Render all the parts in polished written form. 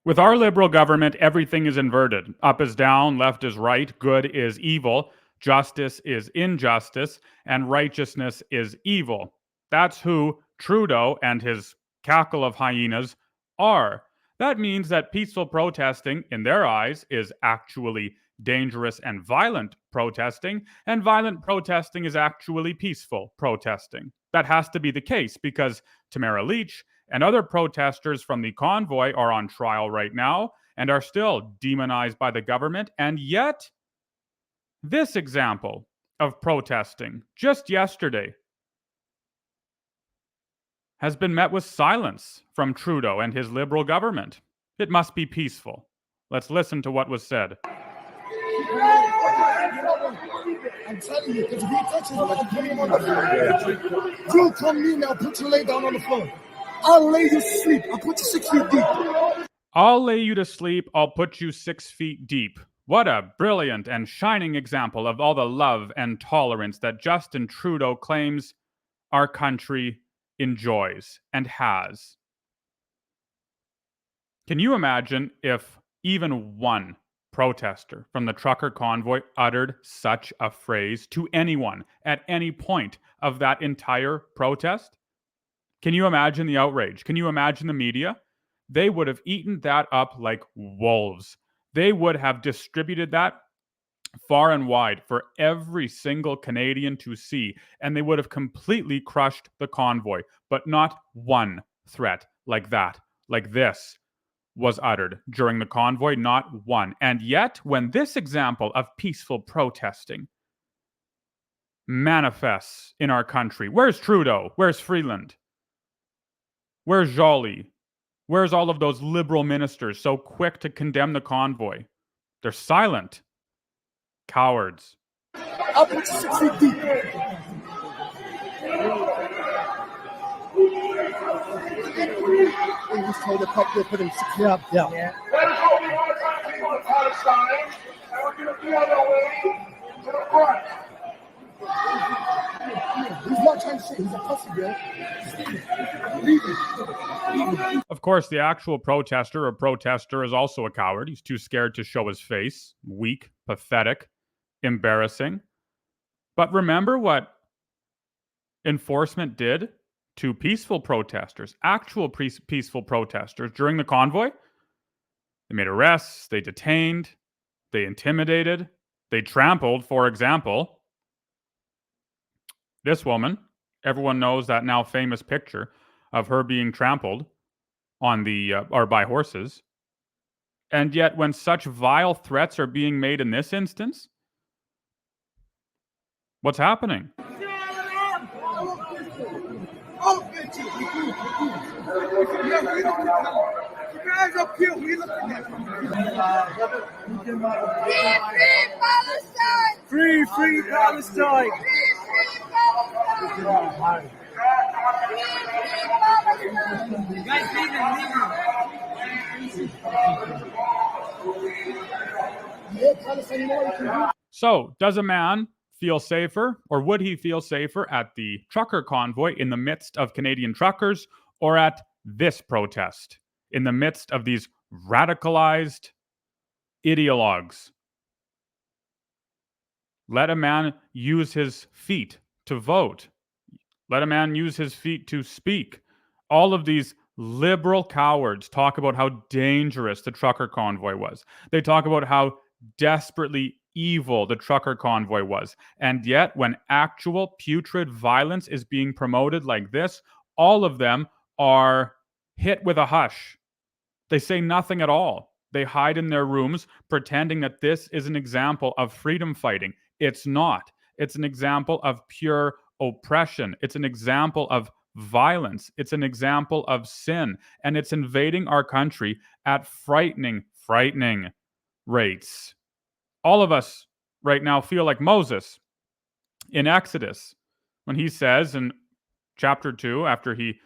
With our liberal government, everything is inverted. Up is down, left is right, good is evil, justice is injustice, and righteousness is evil. That's who Trudeau and his cackle of hyenas are. That means that peaceful protesting, in their eyes, is actually dangerous and violent protesting, and violent protesting is actually peaceful protesting. That has to be the case because Tamara Lich and other protesters from the convoy are on trial right now and are still demonized by the government. And yet, this example of protesting just yesterday has been met with silence from Trudeau and his liberal government. It must be peaceful. Let's listen to what was said. I'm telling you, because if he touches me, I'll put him on the floor. You come near me, I'll put you lay down on the floor. I'll lay you to sleep. I'll put you 6 feet deep. I'll lay you to sleep. I'll put you 6 feet deep. What a brilliant and shining example of all the love and tolerance that Justin Trudeau claims our country enjoys and has. Can you imagine if even one protester from the trucker convoy uttered such a phrase to anyone at any point of that entire protest? Can you imagine the outrage? Can you imagine the media? They would have eaten that up like wolves. They would have distributed that far and wide for every single Canadian to see, and they would have completely crushed the convoy. But not one threat like that, like this, was uttered during the convoy, not one. And yet, when this example of peaceful protesting manifests in our country, where's Trudeau? Where's Freeland? Where's Joly? Where's all of those liberal ministers so quick to condemn the convoy? They're silent. Cowards. I'll put you 6 feet deep. He was told to put him 6 feet up. Yeah. That is what we want to people in Palestine, and we're going to be on our way to the front. He's not trying to say he's a pussy, bro. Of course, the actual protester or protester is also a coward. He's too scared to show his face. Weak, pathetic, embarrassing. But remember what enforcement did to peaceful protesters, actual peaceful protesters during the convoy? They made arrests, they detained, they intimidated, they trampled, for example. This woman, everyone knows that now famous picture of her being trampled on the or by horses. And yet, when such vile threats are being made in this instance, what's happening? Free Palestine! So, does a man feel safer, or would he feel safer at the trucker convoy in the midst of Canadian truckers, or at this protest in the midst of these radicalized ideologues? Let a man use his feet to vote. Let a man use his feet to speak. All of these liberal cowards talk about how dangerous the trucker convoy was. They talk about how desperately evil the trucker convoy was. And yet, when actual putrid violence is being promoted like this, all of them are hit with a hush. They say nothing at all. They hide in their rooms, pretending that this is an example of freedom fighting. It's not. It's an example of pure oppression. It's an example of violence. It's an example of sin. And it's invading our country at frightening rates. All of us right now feel like Moses in Exodus when he says in chapter 2, after he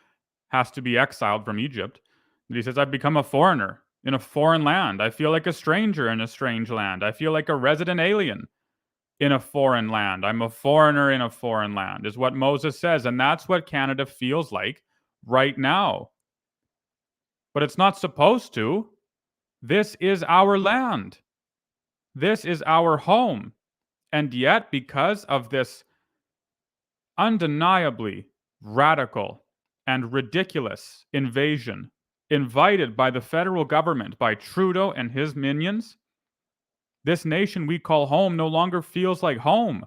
has to be exiled from Egypt, that he says, I've become a foreigner in a foreign land. I feel like a stranger in a strange land. I feel like a resident alien in a foreign land. I'm a foreigner in a foreign land, is what Moses says. And that's what Canada feels like right now. But it's not supposed to. This is our land. This is our home. And yet, because of this undeniably radical and ridiculous invasion invited by the federal government, by Trudeau and his minions, this nation we call home no longer feels like home.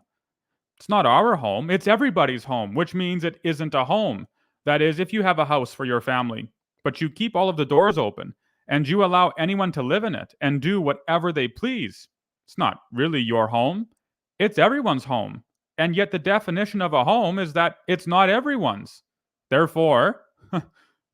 It's not our home, it's everybody's home, which means it isn't a home. That is, if you have a house for your family, but you keep all of the doors open and you allow anyone to live in it and do whatever they please, it's not really your home, it's everyone's home. And yet, the definition of a home is that it's not everyone's. Therefore,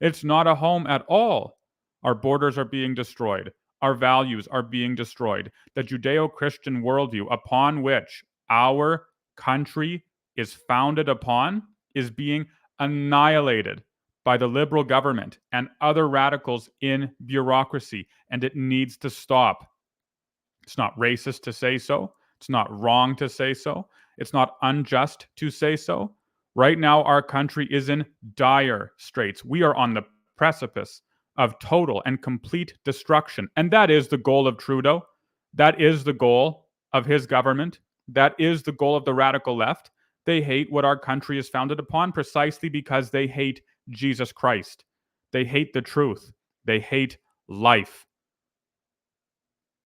it's not a home at all. Our borders are being destroyed. Our values are being destroyed. The Judeo Christian worldview upon which our country is founded upon is being annihilated by the liberal government and other radicals in bureaucracy, and it needs to stop. It's not racist to say so. It's not wrong to say so. It's not unjust to say so. Right now, our country is in dire straits. We are on the precipice of total and complete destruction. And that is the goal of Trudeau. That is the goal of his government. That is the goal of the radical left. They hate what our country is founded upon precisely because they hate Jesus Christ. They hate the truth. They hate life.